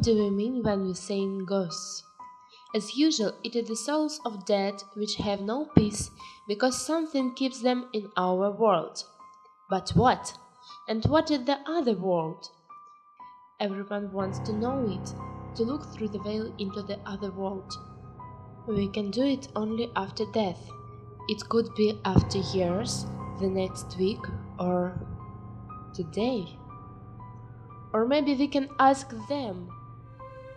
do we mean when we say ghosts? As usual, it is the souls of dead which have no peace because something keeps them in our world. But what? And what is the other world? Everyone wants to know it, to look through the veil into the other world. We can do it only after death. It could be after years, the next week, or today. Or maybe we can ask them.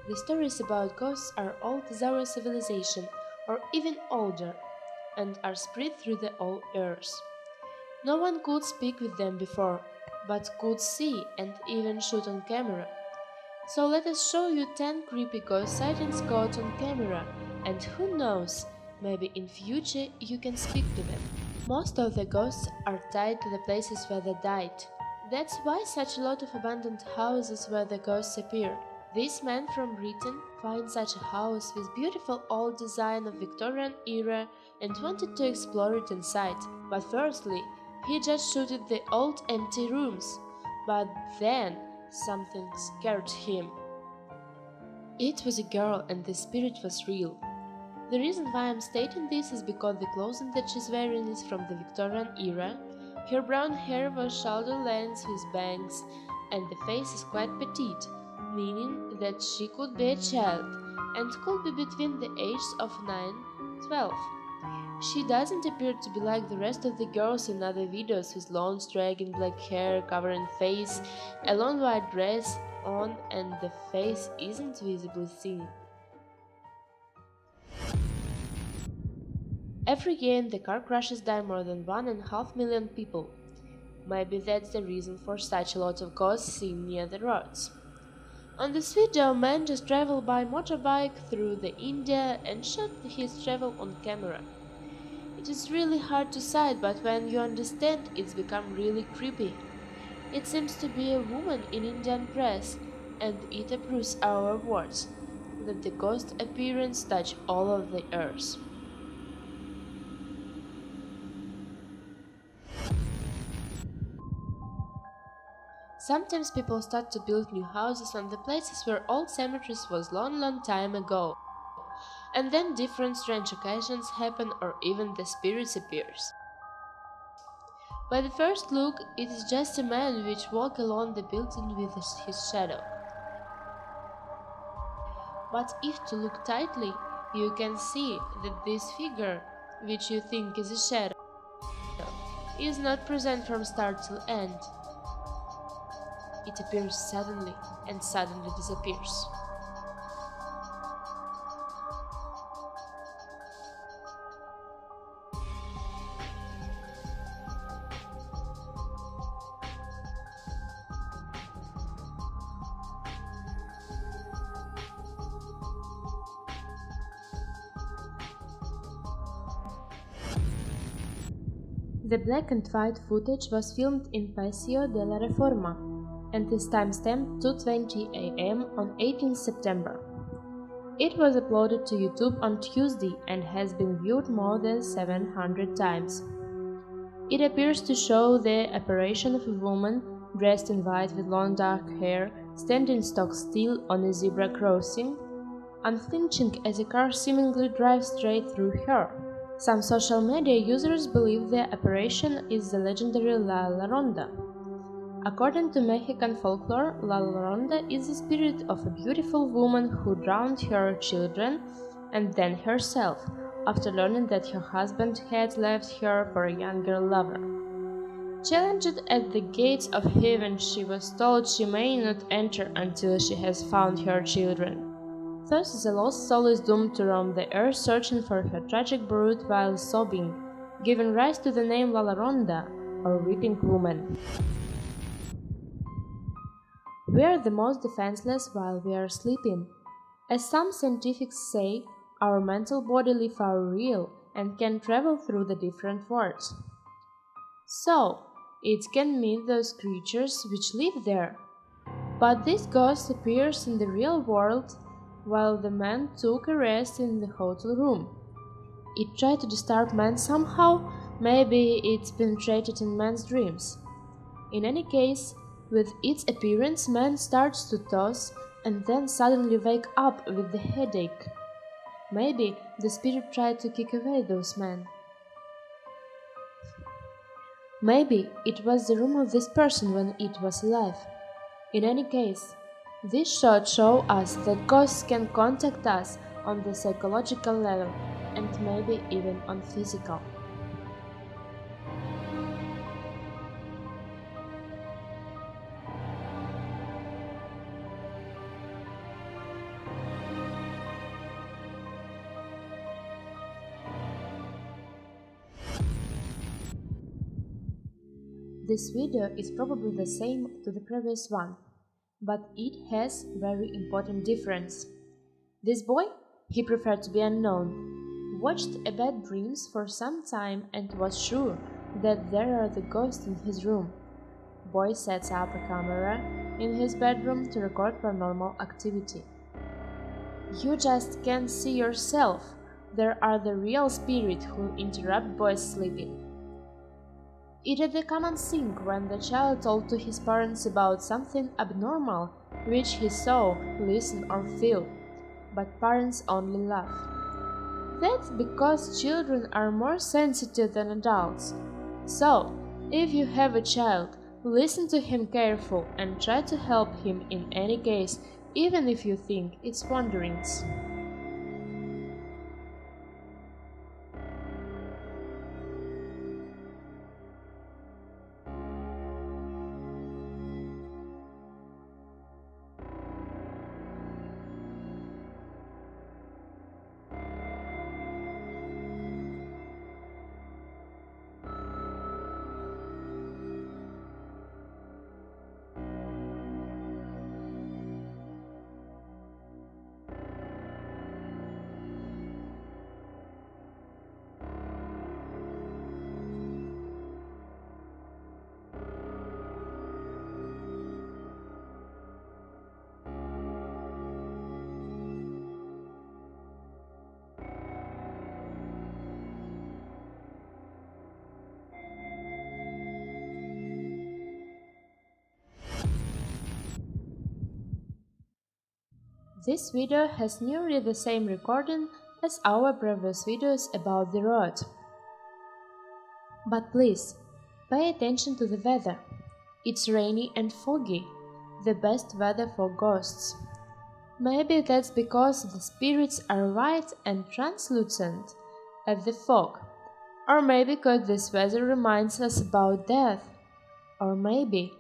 The stories about ghosts are old as our civilization, or even older, and are spread through the whole earth. No one could speak with them before, but could see and even shoot on camera. So let us show you 10 creepy ghost sightings caught on camera, and who knows, maybe in future you can speak to them. Most of the ghosts are tied to the places where they died. That's why such a lot of abandoned houses where the ghosts appear. This man from Britain finds such a house with beautiful old design of Victorian era and wanted to explore it inside. But firstly, he just shooted the old empty rooms. But then something scared him. It was a girl and the spirit was real. The reason why I'm stating this is because the clothing that she's wearing is from the Victorian era. Her brown hair was shoulder length with bangs, and the face is quite petite, meaning that she could be a child and could be between the ages of 9 and 12. She doesn't appear to be like the rest of the girls in other videos with long straggling black hair covering face, a long white dress on, and the face isn't visibly seen. Every year in the car crashes die more than 1.5 million people. Maybe that's the reason for such a lot of ghosts seen near the roads. On this video, a man just traveled by motorbike through the India and shot his travel on camera. It is really hard to sight, but when you understand, it's become really creepy. It seems to be a woman in Indian dress, and it approves our words that the ghost appearance touch all of the earth. Sometimes people start to build new houses on the places where old cemeteries was long time ago. And then different strange occasions happen or even the spirits appears. By the first look, it is just a man which walk along the building with his shadow. But if to look tightly, you can see that this figure, which you think is a shadow, is not present from start till end. It appears suddenly and suddenly disappears. The black and white footage was filmed in Paseo de la Reforma and is timestamped 2:20 AM on 18 September. It was uploaded to YouTube on Tuesday and has been viewed more than 700 times. It appears to show the apparition of a woman dressed in white with long dark hair, standing stock still on a zebra crossing, unflinching as a car seemingly drives straight through her. Some social media users believe the apparition is the legendary La Ronda. According to Mexican folklore, La Ronda is the spirit of a beautiful woman who drowned her children and then herself, after learning that her husband had left her for a younger lover. Challenged at the gates of heaven, she was told she may not enter until she has found her children. Thus, the lost soul is doomed to roam the earth searching for her tragic brood while sobbing, giving rise to the name La Ronda, or weeping woman. We are the most defenseless while we are sleeping. As some scientists say, our mental body lives our real and can travel through the different worlds. So, it can mean those creatures which live there. But this ghost appears in the real world while the man took a rest in the hotel room. It tried to disturb man somehow, maybe it's penetrated in man's dreams. In any case, with its appearance, man starts to toss and then suddenly wake up with the headache. Maybe the spirit tried to kick away those men. Maybe it was the room of this person when it was alive. In any case, this shot shows us that ghosts can contact us on the psychological level and maybe even on physical. This video is probably the same to the previous one, but it has very important difference. This boy, he preferred to be unknown, watched a bad dreams for some time and was sure that there are the ghosts in his room. Boy sets up a camera in his bedroom to record paranormal activity. You just can't see yourself. There are the real spirits who interrupt boys sleeping. It is a common thing when the child told to his parents about something abnormal which he saw, listened or feel, but parents only laugh. That's because children are more sensitive than adults. So, if you have a child, listen to him carefully and try to help him in any case, even if you think it's wanderings. This video has nearly the same recording as our previous videos about the road. But please, pay attention to the weather. It's rainy and foggy, the best weather for ghosts. Maybe that's because the spirits are white and translucent as the fog, or maybe because this weather reminds us about death, or maybe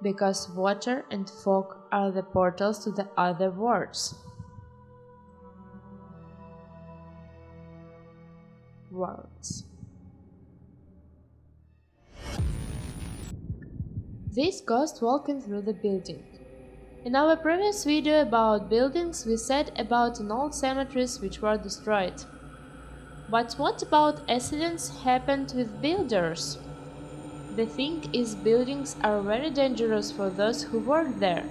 because water and fog are the portals to the other worlds. This ghost walking through the building. In our previous video about buildings, we said about an old cemeteries which were destroyed. But what about accidents happened with builders? The thing is, buildings are very dangerous for those who work there,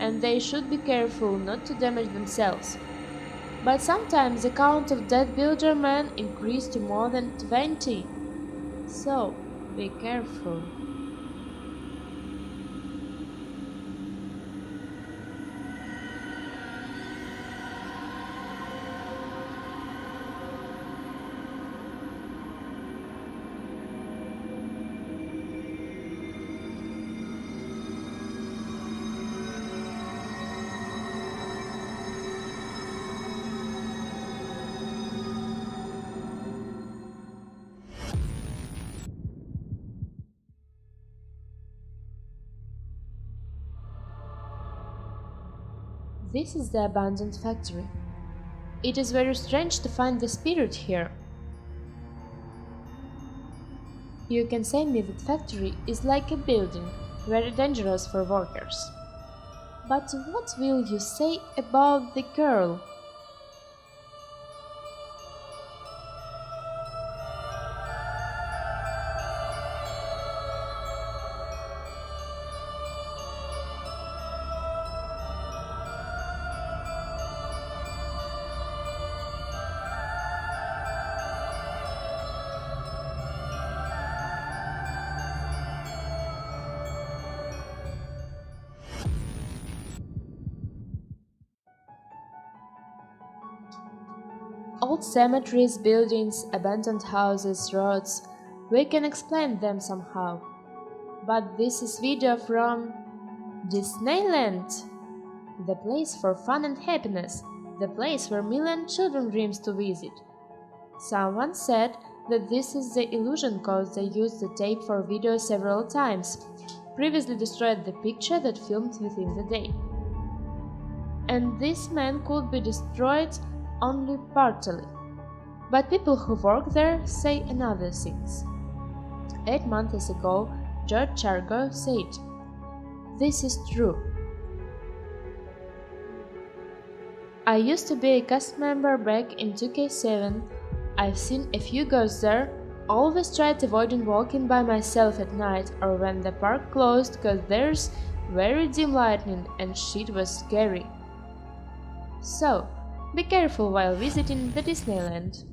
and they should be careful not to damage themselves. But sometimes the count of dead builder men increased to more than 20. So, be careful. This is the abandoned factory. It is very strange to find the spirit here. You can say me that factory is like a building, very dangerous for workers. But what will you say about the girl? Old cemeteries, buildings, abandoned houses, roads, we can explain them somehow. But this is video from Disneyland, the place for fun and happiness, the place where million children dreams to visit. Someone said that this is the illusion cause they used the tape for video several times, previously destroyed the picture that filmed within the day. And this man could be destroyed only partly. But people who work there say another things. 8 months ago, George Chargo said, "This is true. I used to be a cast member back in 2K7. I've seen a few ghosts there, always tried avoiding walking by myself at night or when the park closed cause there's very dim lighting and shit was scary. So, be careful while visiting the Disneyland."